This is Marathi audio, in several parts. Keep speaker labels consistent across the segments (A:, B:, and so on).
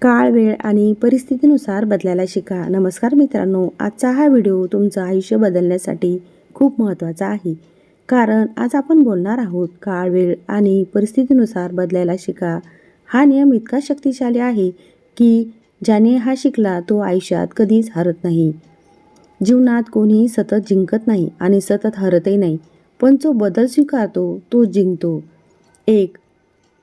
A: काळ, वेळ आणि परिस्थितीनुसार बदलायला शिका. नमस्कार मित्रांनो, आजचा हा व्हिडिओ तुमचं आयुष्य बदलण्यासाठी खूप महत्त्वाचा आहे. कारण आज आपण बोलणार आहोत काळ, वेळ आणि परिस्थितीनुसार बदलायला शिका. हा नियम इतका शक्तिशाली आहे की ज्याने हा शिकला तो आयुष्यात कधीच हरत नाही. जीवनात कोणीही सतत जिंकत नाही आणि सतत हरतही नाही, पण जो बदल स्वीकारतो तो जिंकतो. एक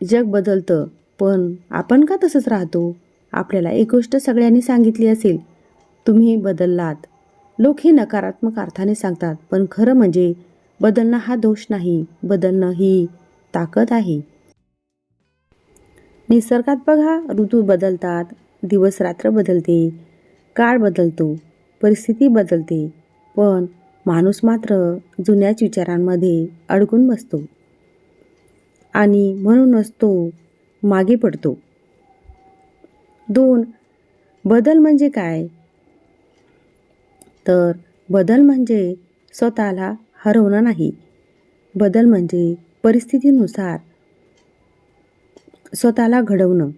A: जग बदलतं, पण आपण का तसंच राहतो? आपल्याला एक गोष्ट सगळ्यांनी सांगितली असेल, तुम्ही बदललात. लोक हे नकारात्मक अर्थाने सांगतात, पण खरं म्हणजे बदलणं हा दोष नाही, बदलणं ही ताकद आहे. निसर्गात बघा, ऋतू बदलतात, दिवस रात्र बदलते, काळ बदलतो, परिस्थिती बदलते, पण माणूस मात्र जुन्याच विचारांमध्ये अडकून बसतो आणि म्हणूनच तो मागे पडतो. 2. बदल म्हणजे काय? तर बदल म्हणजे स्वतःला हरवणं नाही. बदल म्हणजे परिस्थितीनुसार स्वतःला घडवणं.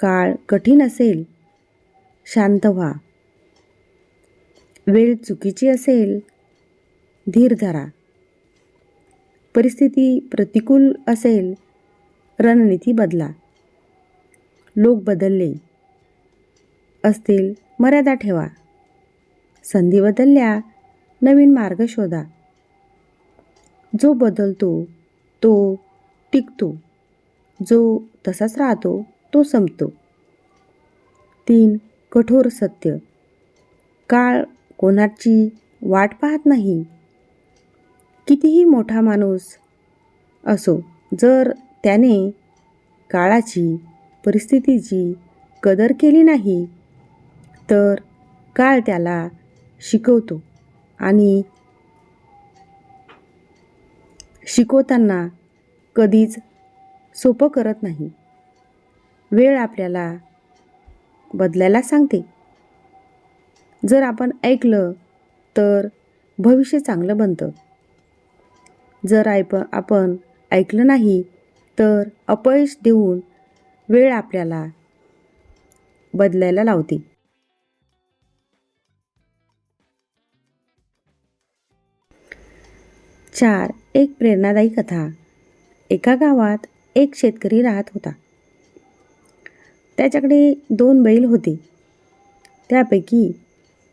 A: काळ कठीण असेल, शांत व्हा. वेळ चुकीची असेल, धीर धरा. परिस्थिती प्रतिकूल असेल, रणनीती बदला. लोक बदलले असतील, मर्यादा ठेवा. संधी बदलल्या, नवीन मार्ग शोधा. जो बदलतो तो टिकतो, जो तसाच राहतो तो संपतो. 3. कठोर सत्य. काळ कोणाची वाट पाहत नाही. कितीही मोठा माणूस असो, जर त्याने काळाची, परिस्थितीची कदर केली नाही, तर काळ त्याला शिकवतो आणि शिकवताना कधीच सोपं करत नाही. वेळ आपल्याला बदलायला सांगते. जर आपण ऐकलं तर भविष्य चांगलं बनतं. जर आपण ऐकलं नाही तर अपयश देऊन वेळ आपल्याला बदलायला लावते. 4. एक प्रेरणादायी कथा. एका गावात एक शेतकरी राहत होता. त्याच्याकडे 2 बैल होते. त्यापैकी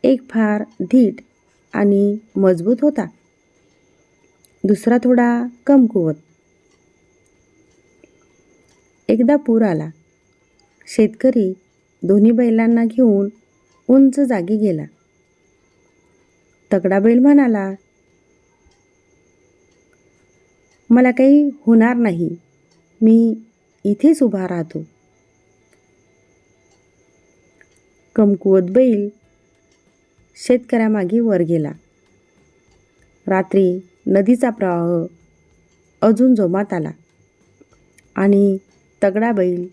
A: एक फार धीट आणि मजबूत होता. दुसरा थोडा कमकुवत. एकदा पूर आला. शेतकरी दोन्ही बैलांना घेऊन उंच जागी गेला. तगडा बैल म्हणाला, मला काही होणार नाही, मी इथेच उभा राहतो. कमकुवत बैल शेतकऱ्यामागे वर गेला. रात्री नदीचा प्रवाह अजून जोमात आला आणि तगडा बैल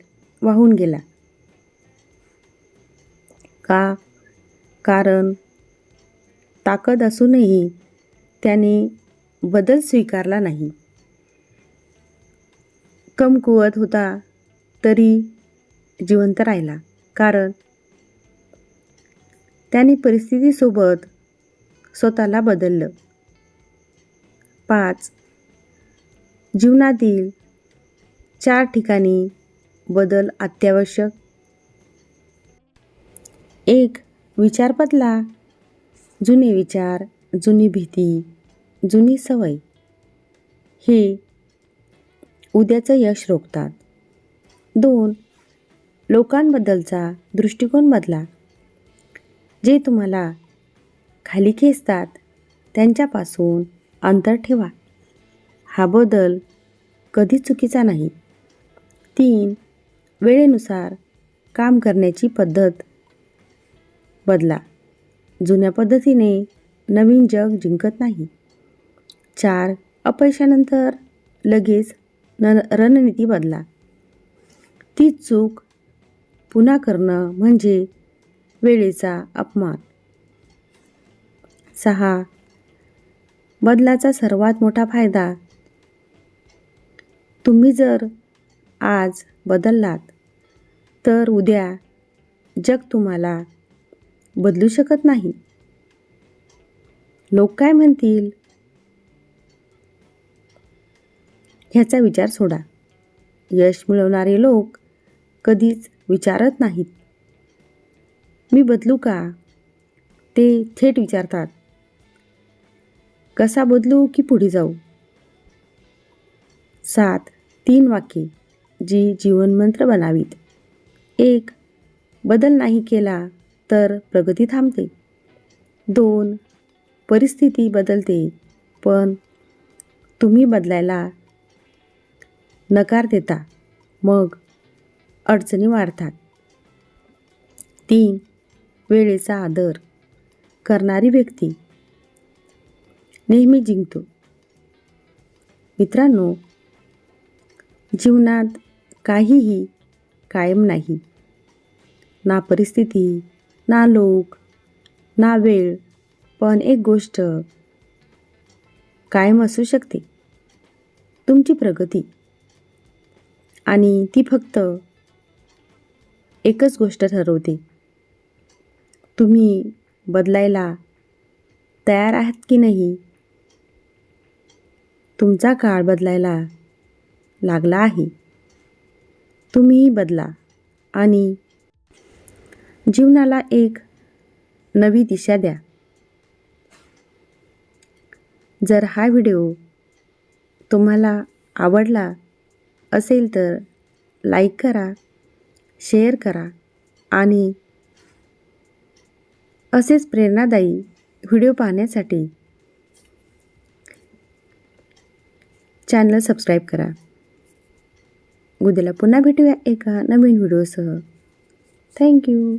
A: वाहून गेला. का? कारण ताकद असूनही त्याने बदल स्वीकारला नाही. कमकुवत होता तरी जिवंत राहिला, कारण त्याने परिस्थितीसोबत स्वतःला बदललं. 5. जीवनातील 4 ठिकाणी बदल अत्यावश्यक. 1. विचार बदला. जुने विचार, जुनी भीती, जुनी सवय हे उद्याचं यश रोखतात. 2. लोकांबद्दलचा दृष्टिकोन बदला. जे तुम्हाला खाली खेचतात त्यांच्यापासून अंतर ठेवा. हा बदल कधीच चुकीचा नाही. 3. वेळेनुसार काम करण्याची पद्धत बदला. जुन्या पद्धतीने नवीन जग जिंकत नाही. 4. अपयशानंतर लगेच रणनीती बदला. तीच चूक पुन्हा करणं म्हणजे वेळेचा अपमान. 6. बदलाचा सर्वात मोठा फायदा. तुम्ही जर आज बदललात तर उद्या जग तुम्हाला बदलू शकत नाही. लोक काय म्हणतील ह्याचा विचार सोडा. यश मिळवणारे लोक कधीच विचारत नाहीत, मी बदलू का? ते थेट विचारतात, कसा बदलू की पुढे जाऊ? 3 वाक्ये जी जीवनमंत्र बनावीत. 1. बदल नाही केला तर प्रगती थांबते. 2. परिस्थिती बदलते पण तुम्ही बदलायला नकार देता, मग अडचणी वाढतात. 3. वेळेचा आदर करणारी व्यक्ती नेहमी जिंकतो. मित्रांनो, जीवनात काहीही कायम नाही. ना परिस्थिती, ना लोक, ना वेळ, पण एक गोष्ट कायम असू शकते, तुमची प्रगती. आणि ती फक्त एकच गोष्ट ठरवते, तुम्ही बदलायला तयार आहात की नाही? तुमचा काळ बदलायला लागला आहे. तुम्हीही बदला आणि जीवनाला एक नवी दिशा द्या. जर हा व्हिडिओ तुम्हाला आवडला असेल तर लाईक करा, शेअर करा आणि असेच प्रेरणादायी व्हिडिओ पाहण्यासाठी चॅनल सबस्क्राईब करा. उद्याला पुन्हा भेटूया एका नवीन व्हिडिओसह. थँक्यू.